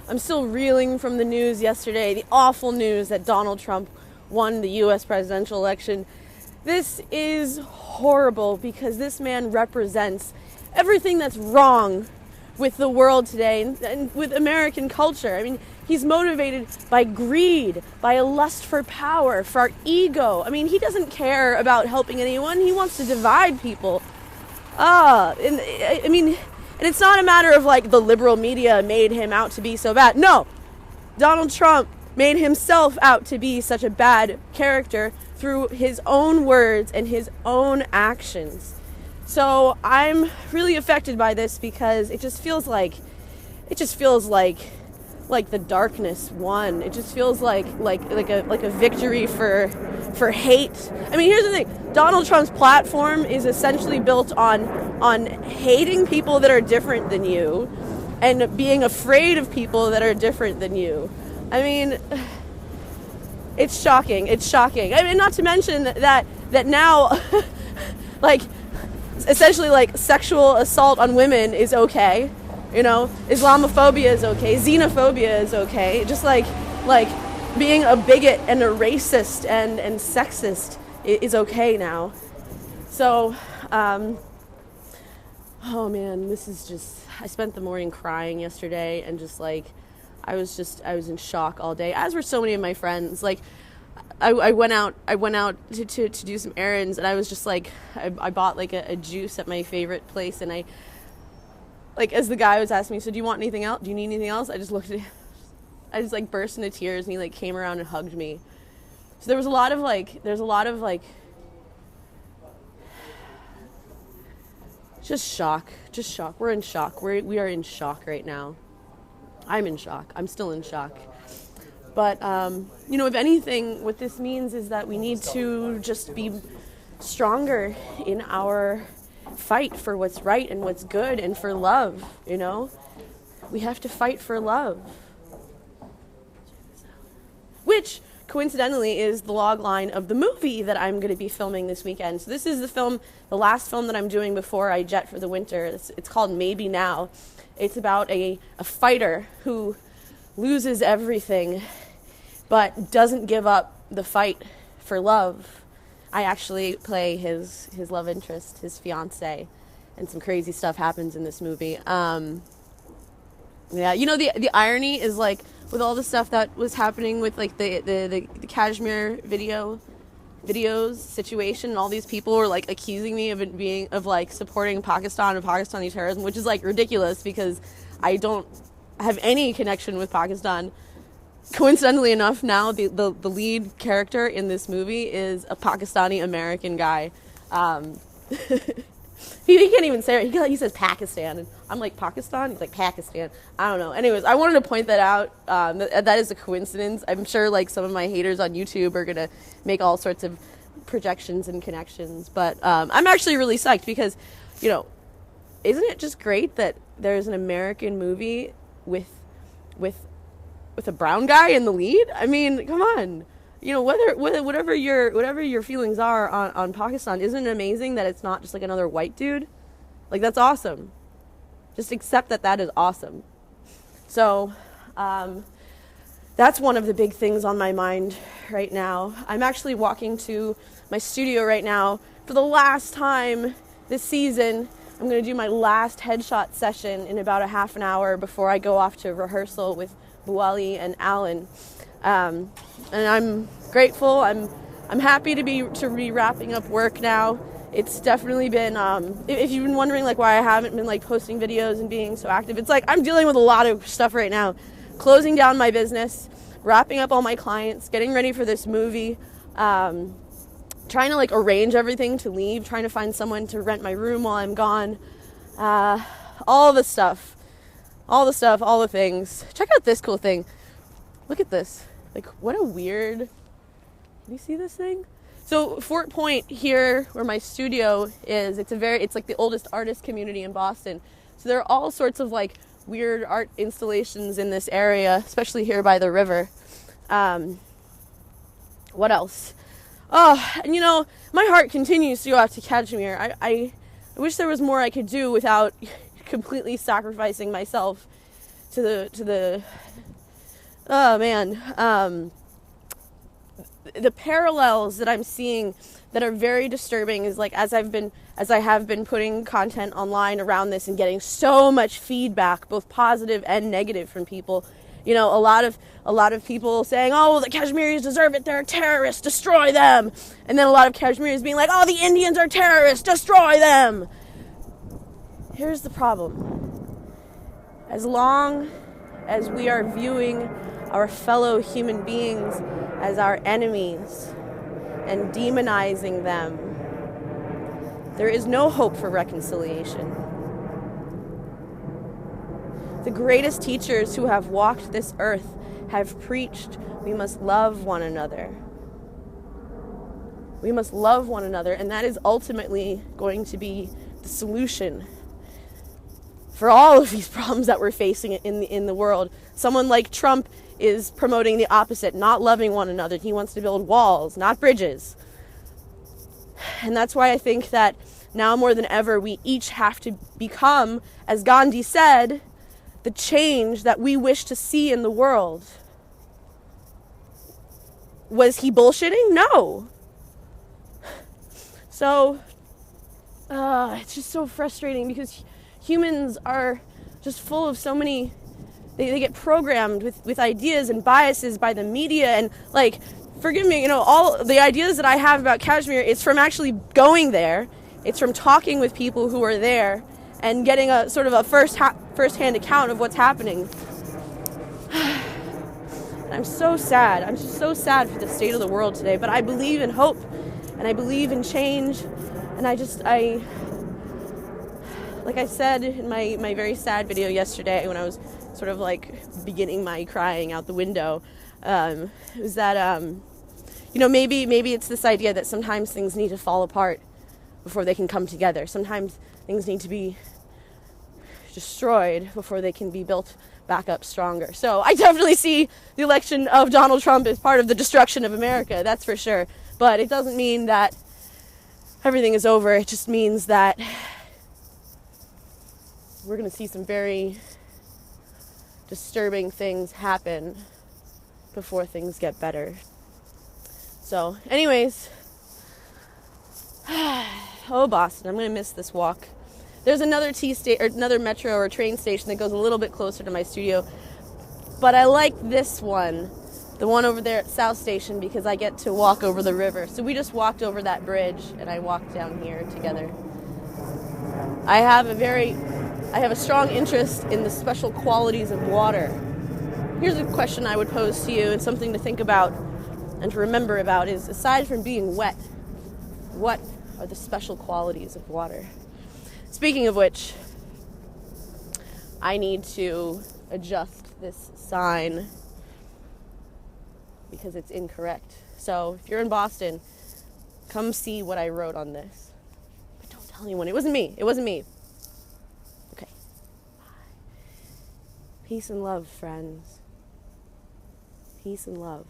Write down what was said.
I'm still reeling from the news yesterday, the awful news that Donald Trump won the U.S. presidential election. This is horrible because this man represents everything that's wrong with the world today and with American culture. I mean, he's motivated by greed, by a lust for power, for our ego. I mean, he doesn't care about helping anyone. He wants to divide people. And it's not a matter of like the liberal media made him out to be so bad. No, Donald Trump made himself out to be such a bad character through his own words and his own actions. So I'm really affected by this because it just feels like the darkness won. It just feels like a victory for hate. I mean, here's the thing. Donald Trump's platform is essentially built on hating people that are different than you and being afraid of people that are different than you. I mean, it's shocking. It's shocking. I mean, not to mention that now like essentially like sexual assault on women is okay. You know, Islamophobia is okay, xenophobia is okay. Just like being a bigot and a racist and sexist is okay now. So, oh man, this is just, I spent the morning crying yesterday and just like, I was in shock all day, as were so many of my friends. Like, I went out to do some errands, and I was just like, I bought like a juice at my favorite place, and like, as the guy was asking me, so do you want anything else? Do you need anything else? I just looked at him. I just like burst into tears, and he like came around and hugged me. So there's a lot of just shock. We're in shock. We are in shock right now. I'm in shock. I'm still in shock. But, if anything, what this means is that we need to just be stronger in our fight for what's right and what's good and for love, you know? We have to fight for love. Which, coincidentally, is the log line of the movie that I'm going to be filming this weekend. So this is the last film that I'm doing before I jet for the winter. It's called Maybe Now. It's about a fighter who loses everything but doesn't give up the fight for love. I actually play his love interest, his fiance, and some crazy stuff happens in this movie. The irony is like with all the stuff that was happening with like the Kashmir videos situation, and all these people were like accusing me of like supporting Pakistan and Pakistani terrorism, which is like ridiculous because I don't have any connection with Pakistan. Coincidentally enough, now the lead character in this movie is a Pakistani American guy. He can't even say it. He says Pakistan, and I'm like, Pakistan? He's like, Pakistan. I don't know. Anyways, I wanted to point that out. That is a coincidence. I'm sure like some of my haters on YouTube are going to make all sorts of projections and connections. But I'm actually really psyched because, isn't it just great that there's an American movie with a brown guy in the lead? I mean, come on. Whatever your feelings are on Pakistan, isn't it amazing that it's not just like another white dude? Like, that's awesome. Just accept that is awesome. So, that's one of the big things on my mind right now. I'm actually walking to my studio right now for the last time this season. I'm going to do my last headshot session in about a half an hour before I go off to rehearsal with Buali and Alan. And I'm grateful. I'm happy to be wrapping up work now. It's definitely been, if you've been wondering like why I haven't been like posting videos and being so active, it's like I'm dealing with a lot of stuff right now. Closing down my business, wrapping up all my clients, getting ready for this movie, trying to like arrange everything to leave, trying to find someone to rent my room while I'm gone. All the stuff, all the things. Check out this cool thing. Look at this. Like, what a weird, can you see this thing? So Fort Point here, where my studio is, it's like the oldest artist community in Boston. So there are all sorts of like weird art installations in this area, especially here by the river. What else? Oh, and my heart continues to go out to Kashmir. I wish there was more I could do without completely sacrificing myself oh man, the parallels that I'm seeing that are very disturbing is like as I have been putting content online around this and getting so much feedback, both positive and negative from people. You know, a lot of people saying, "Oh, well, the Kashmiris deserve it. They're terrorists. Destroy them." And then a lot of Kashmiris being like, "Oh, the Indians are terrorists. Destroy them." Here's the problem. As long as we are viewing our fellow human beings as our enemies and demonizing them, there is no hope for reconciliation. The greatest teachers who have walked this earth have preached we must love one another. We must love one another, and that is ultimately going to be the solution for all of these problems that we're facing in the world. Someone like Trump is promoting the opposite, not loving one another. He wants to build walls, not bridges. And that's why I think that now more than ever, we each have to become, as Gandhi said, the change that we wish to see in the world. Was he bullshitting? No. So, it's just so frustrating because humans are just full of so many, they get programmed with ideas and biases by the media, and like, forgive me, all the ideas that I have about Kashmir, it's from actually going there. It's from talking with people who are there and getting a sort of a first-hand account of what's happening. And I'm so sad. I'm just so sad for the state of the world today. But I believe in hope, and I believe in change. And like I said in my very sad video yesterday when I was sort of like beginning my crying out the window, was that, maybe it's this idea that sometimes things need to fall apart before they can come together. Sometimes things need to be destroyed before they can be built back up stronger. So I definitely see the election of Donald Trump as part of the destruction of America, that's for sure. But it doesn't mean that everything is over. It just means that we're going to see some very disturbing things happen before things get better. So, anyways, oh, Boston, I'm going to miss this walk. There's another another metro or train station that goes a little bit closer to my studio, but I like this one, the one over there at South Station, because I get to walk over the river. So we just walked over that bridge, and I walked down here together. I have a strong interest in the special qualities of water. Here's a question I would pose to you, and something to think about and to remember about is, aside from being wet, what are the special qualities of water? Speaking of which, I need to adjust this sign because it's incorrect. So if you're in Boston, come see what I wrote on this. But don't tell anyone. It wasn't me. Okay. Bye. Peace and love, friends. Peace and love.